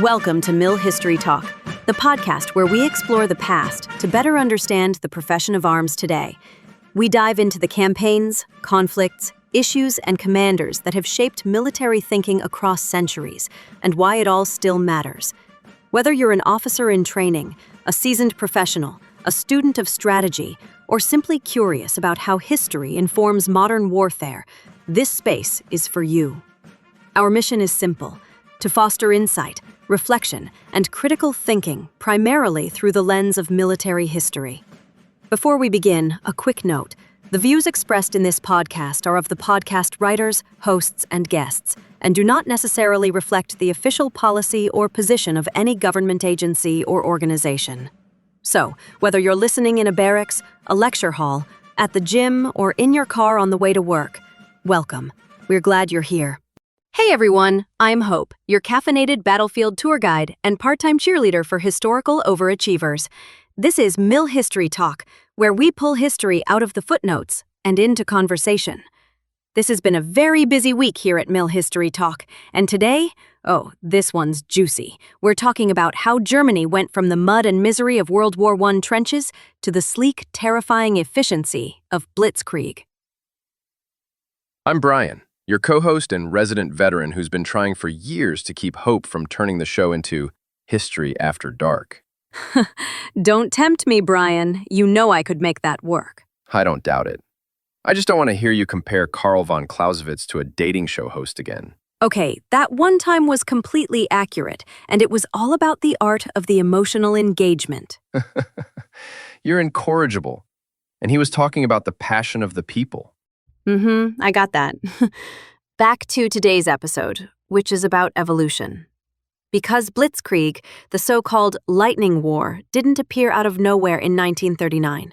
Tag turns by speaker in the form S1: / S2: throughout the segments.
S1: Welcome to Mill History Talk, the podcast where we explore the past to better understand the profession of arms today. We dive into the campaigns, conflicts, issues, and commanders that have shaped military thinking across centuries, and why it all still matters. Whether you're an officer in training, a seasoned professional, a student of strategy, or simply curious about how history informs modern warfare, this space is for you. Our mission is simple: to foster insight, reflection, and critical thinking primarily through the lens of military history. Before we begin, a quick note. The views expressed in this podcast are of the podcast writers, hosts, and guests, and do not necessarily reflect the official policy or position of any government agency or organization. So, whether you're listening in a barracks, a lecture hall, at the gym, or in your car on the way to work, welcome. We're glad you're here. Hey everyone, I'm Hope, your caffeinated battlefield tour guide and part-time cheerleader for historical overachievers. This is Mill History Talk, where we pull history out of the footnotes and into conversation. This has been a very busy week here at Mill History Talk, and today, this one's juicy. We're talking about how Germany went from the mud and misery of World War I trenches to the sleek, terrifying efficiency of Blitzkrieg.
S2: I'm Brian, your co-host and resident veteran who's been trying for years to keep Hope from turning the show into History After Dark.
S1: Don't tempt me, Brian. You know I could make that work.
S2: I don't doubt it. I just don't want to hear you compare Karl von Clausewitz to a dating show host again.
S1: Okay, that one time was completely accurate, and it was all about the art of the emotional engagement.
S2: You're incorrigible. And he was talking about the passion of the people.
S1: I got that. Back to today's episode, which is about evolution. Because Blitzkrieg, the so-called Lightning War, didn't appear out of nowhere in 1939.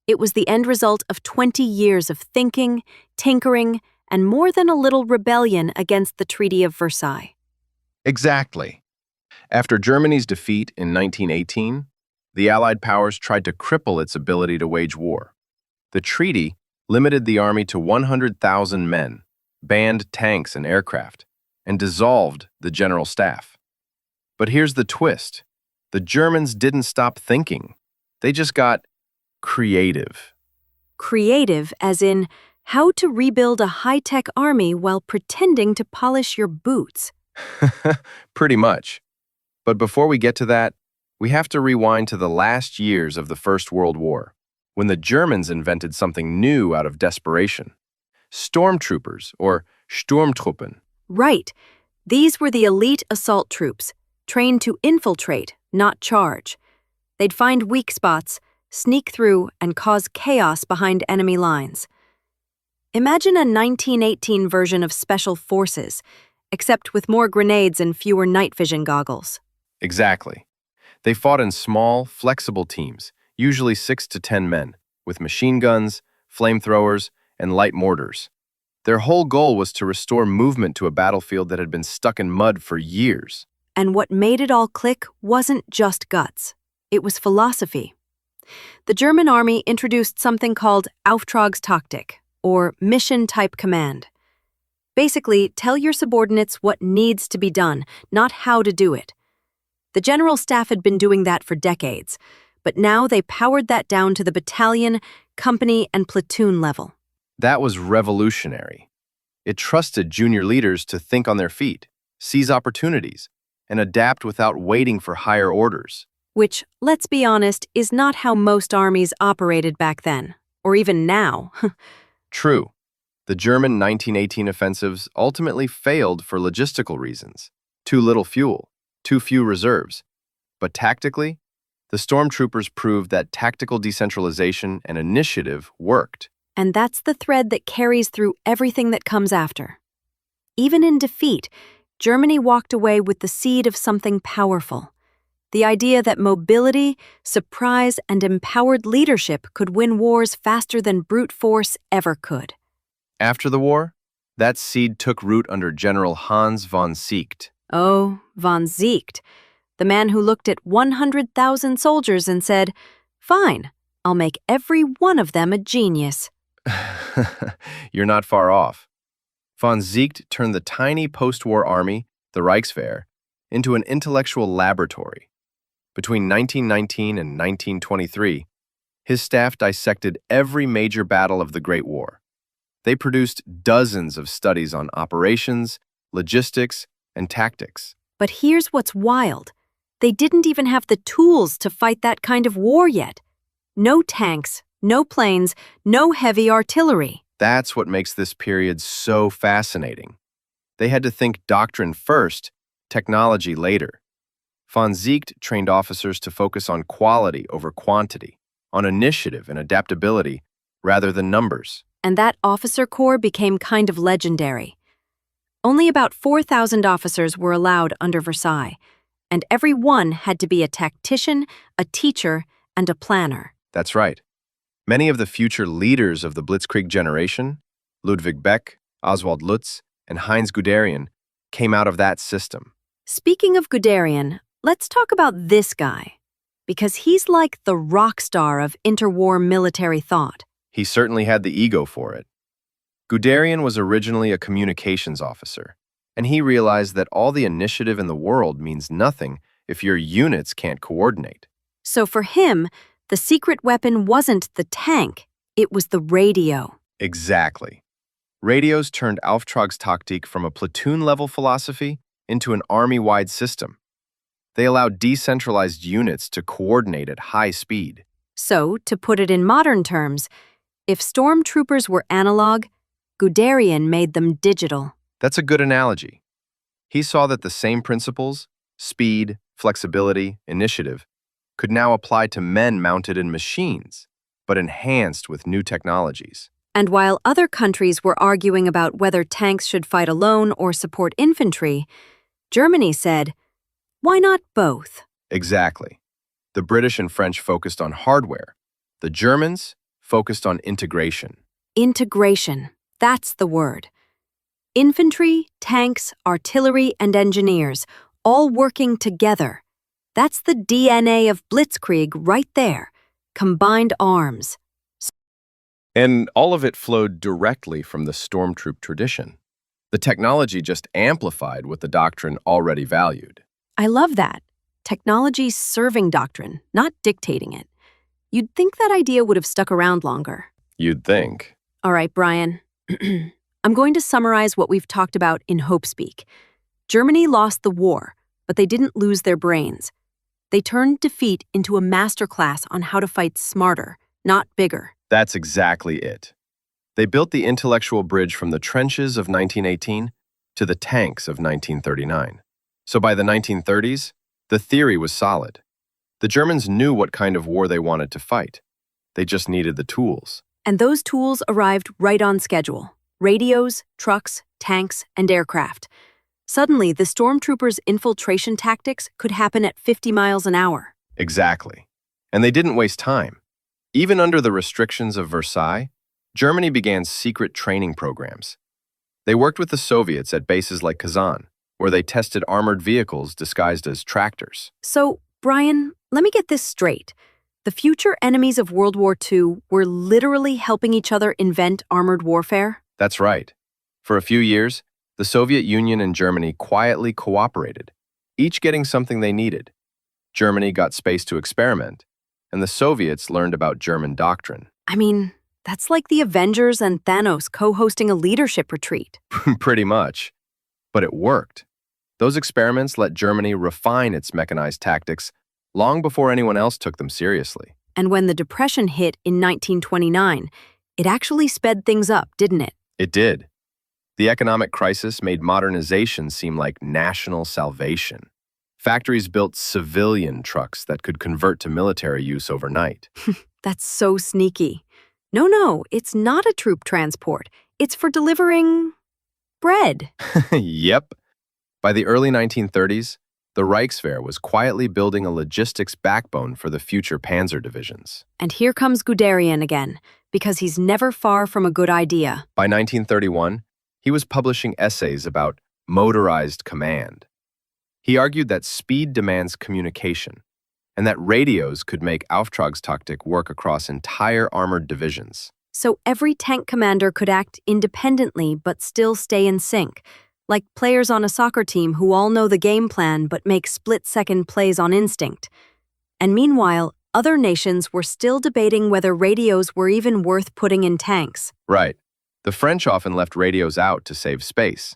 S1: It was the end result of 20 years of thinking, tinkering, and more than a little rebellion against the Treaty of Versailles.
S2: Exactly. After Germany's defeat in 1918, the Allied powers tried to cripple its ability to wage war. The treaty limited the army to 100,000 men, banned tanks and aircraft, and dissolved the general staff. But here's the twist. The Germans didn't stop thinking. They just got creative.
S1: Creative as in how to rebuild a high-tech army while pretending to polish your boots.
S2: Pretty much. But before we get to that, we have to rewind to the last years of the First World War, when the Germans invented something new out of desperation. Stormtroopers, or Sturmtruppen.
S1: Right. These were the elite assault troops, trained to infiltrate, not charge. They'd find weak spots, sneak through, and cause chaos behind enemy lines. Imagine a 1918 version of Special Forces, except with more grenades and fewer night vision goggles.
S2: Exactly. They fought in small, flexible teams, usually 6 to 10 men, with machine guns, flamethrowers, and light mortars. Their whole goal was to restore movement to a battlefield that had been stuck in mud for years.
S1: And what made it all click wasn't just guts. It was philosophy. The German army introduced something called Auftragstaktik, or mission-type command. Basically, tell your subordinates what needs to be done, not how to do it. The general staff had been doing that for decades, but now they powered that down to the battalion, company, and platoon level.
S2: That was revolutionary. It trusted junior leaders to think on their feet, seize opportunities, and adapt without waiting for higher orders.
S1: Which, let's be honest, is not how most armies operated back then, or even now.
S2: True. The German 1918 offensives ultimately failed for logistical reasons. Too little fuel, too few reserves. But tactically, the stormtroopers proved that tactical decentralization and initiative worked.
S1: And that's the thread that carries through everything that comes after. Even in defeat, Germany walked away with the seed of something powerful. The idea that mobility, surprise, and empowered leadership could win wars faster than brute force ever could.
S2: After the war, that seed took root under General Hans von Seeckt.
S1: Oh, von Seeckt, the man who looked at 100,000 soldiers and said, "Fine, I'll make every one of them a genius."
S2: You're not far off. Von Seeckt turned the tiny post-war army, the Reichswehr, into an intellectual laboratory. Between 1919 and 1923, his staff dissected every major battle of the Great War. They produced dozens of studies on operations, logistics, and tactics.
S1: But here's what's wild. They didn't even have the tools to fight that kind of war yet. No tanks, no planes, no heavy artillery.
S2: That's what makes this period so fascinating. They had to think doctrine first, technology later. Von Ziegt trained officers to focus on quality over quantity, on initiative and adaptability rather than numbers.
S1: And that officer corps became kind of legendary. Only about 4,000 officers were allowed under Versailles, and every one had to be a tactician, a teacher, and a planner.
S2: That's right. Many of the future leaders of the Blitzkrieg generation, Ludwig Beck, Oswald Lutz, and Heinz Guderian, came out of that system.
S1: Speaking of Guderian, let's talk about this guy, because he's like the rock star of interwar military thought.
S2: He certainly had the ego for it. Guderian was originally a communications officer, and he realized that all the initiative in the world means nothing if your units can't coordinate.
S1: So for him, the secret weapon wasn't the tank, it was the radio.
S2: Exactly. Radios turned Auftragstaktik from a platoon-level philosophy into an army-wide system. They allowed decentralized units to coordinate at high speed.
S1: So, to put it in modern terms, if stormtroopers were analog, Guderian made them digital.
S2: That's a good analogy. He saw that the same principles, speed, flexibility, initiative, could now apply to men mounted in machines, but enhanced with new technologies.
S1: And while other countries were arguing about whether tanks should fight alone or support infantry, Germany said, why not both?
S2: Exactly. The British and French focused on hardware. The Germans focused on integration.
S1: Integration, that's the word. Infantry, tanks, artillery, and engineers, all working together. That's the DNA of Blitzkrieg right there. Combined arms.
S2: And all of it flowed directly from the stormtroop tradition. The technology just amplified what the doctrine already valued.
S1: I love that. Technology serving doctrine, not dictating it. You'd think that idea would have stuck around longer.
S2: You'd think.
S1: All right, Brian. I'm going to summarize what we've talked about in Hope Speak. Germany lost the war, but they didn't lose their brains. They turned defeat into a masterclass on how to fight smarter, not bigger.
S2: That's exactly it. They built the intellectual bridge from the trenches of 1918 to the tanks of 1939. So by the 1930s, the theory was solid. The Germans knew what kind of war they wanted to fight. They just needed the tools.
S1: And those tools arrived right on schedule. Radios, trucks, tanks, and aircraft. Suddenly, the stormtroopers' infiltration tactics could happen at 50 miles an hour.
S2: Exactly. And they didn't waste time. Even under the restrictions of Versailles, Germany began secret training programs. They worked with the Soviets at bases like Kazan, where they tested armored vehicles disguised as tractors.
S1: So, Brian, let me get this straight. The future enemies of World War II were literally helping each other invent armored warfare?
S2: That's right. For a few years, the Soviet Union and Germany quietly cooperated, each getting something they needed. Germany got space to experiment, and the Soviets learned about German doctrine.
S1: I mean, that's like the Avengers and Thanos co-hosting a leadership retreat.
S2: Pretty much. But it worked. Those experiments let Germany refine its mechanized tactics long before anyone else took them seriously.
S1: And when the Depression hit in 1929, it actually sped things up, didn't it?
S2: It did. The economic crisis made modernization seem like national salvation. Factories built civilian trucks that could convert to military use overnight.
S1: That's so sneaky. No, it's not a troop transport. It's for delivering bread.
S2: Yep. By the early 1930s, the Reichswehr was quietly building a logistics backbone for the future panzer divisions.
S1: And here comes Guderian again, because he's never far from a good idea.
S2: By 1931, he was publishing essays about motorized command. He argued that speed demands communication, and that radios could make Auftragstaktik work across entire armored divisions.
S1: So every tank commander could act independently but still stay in sync, like players on a soccer team who all know the game plan but make split-second plays on instinct. And meanwhile, other nations were still debating whether radios were even worth putting in tanks.
S2: Right. The French often left radios out to save space.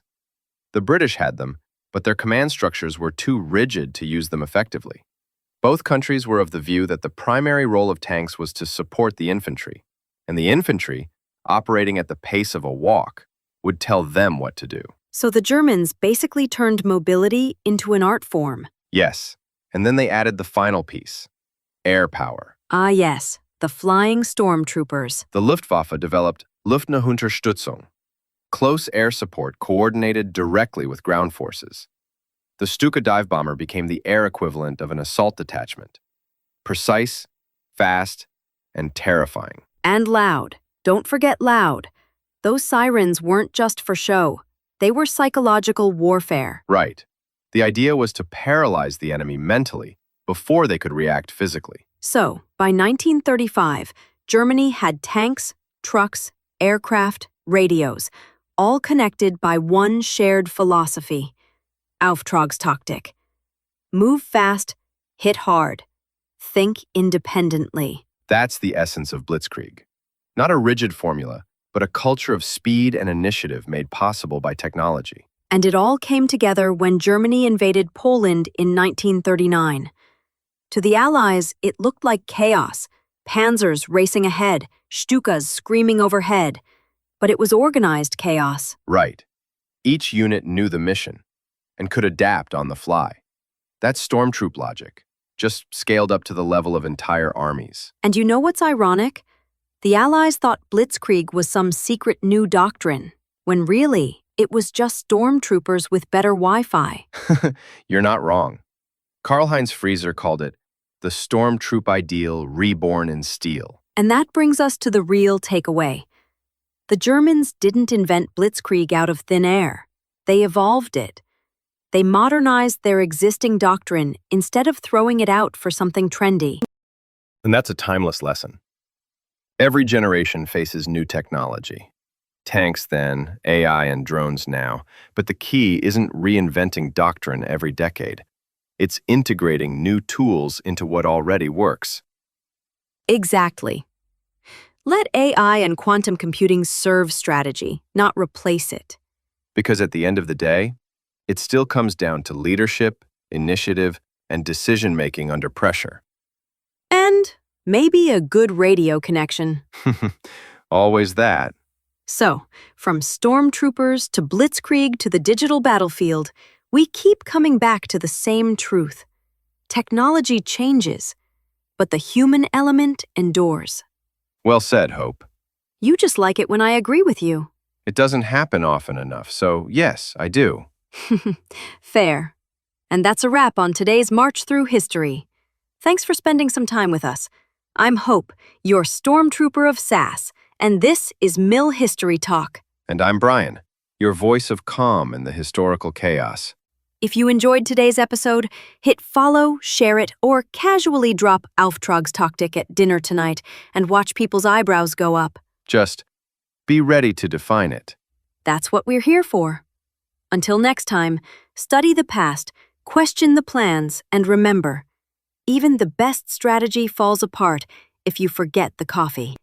S2: The British had them, but their command structures were too rigid to use them effectively. Both countries were of the view that the primary role of tanks was to support the infantry, and the infantry, operating at the pace of a walk, would tell them what to do.
S1: So the Germans basically turned mobility into an art form.
S2: Yes, and then they added the final piece, air power.
S1: Ah yes, the flying stormtroopers.
S2: The Luftwaffe developed Luftnahunterstützung, close air support coordinated directly with ground forces. The Stuka dive bomber became the air equivalent of an assault detachment. Precise, fast, and terrifying.
S1: And loud. Don't forget loud. Those sirens weren't just for show. They were psychological warfare.
S2: Right. The idea was to paralyze the enemy mentally before they could react physically.
S1: So, by 1935, Germany had tanks, trucks, aircraft, radios, all connected by one shared philosophy. Auftragstaktik. Move fast, hit hard, think independently.
S2: That's the essence of Blitzkrieg. Not a rigid formula, but a culture of speed and initiative made possible by technology.
S1: And it all came together when Germany invaded Poland in 1939. To the Allies, it looked like chaos. Panzers racing ahead, Stukas screaming overhead. But it was organized chaos.
S2: Right. Each unit knew the mission and could adapt on the fly. That's stormtroop logic, just scaled up to the level of entire armies.
S1: And you know what's ironic? The Allies thought Blitzkrieg was some secret new doctrine, when really, it was just stormtroopers with better Wi-Fi.
S2: You're not wrong. Karl-Heinz Frieser called it the stormtroop ideal reborn in steel.
S1: And that brings us to the real takeaway. The Germans didn't invent Blitzkrieg out of thin air. They evolved it. They modernized their existing doctrine instead of throwing it out for something trendy.
S2: And that's a timeless lesson. Every generation faces new technology. Tanks then, AI and drones now. But the key isn't reinventing doctrine every decade. It's integrating new tools into what already works.
S1: Exactly. Let AI and quantum computing serve strategy, not replace it.
S2: Because at the end of the day, it still comes down to leadership, initiative, and decision-making under pressure.
S1: And maybe a good radio connection.
S2: Always that.
S1: So, from stormtroopers to Blitzkrieg to the digital battlefield, we keep coming back to the same truth. Technology changes, but the human element endures.
S2: Well said, Hope.
S1: You just like it when I agree with you.
S2: It doesn't happen often enough, so yes, I do.
S1: Fair. And that's a wrap on today's March Through History. Thanks for spending some time with us. I'm Hope, your Stormtrooper of SAS, and this is Mill History Talk.
S2: And I'm Brian, your voice of calm in the historical chaos.
S1: If you enjoyed today's episode, hit follow, share it, or casually drop Auftragstaktik at dinner tonight and watch people's eyebrows go up.
S2: Just be ready to define it.
S1: That's what we're here for. Until next time, study the past, question the plans, and remember, even the best strategy falls apart if you forget the coffee.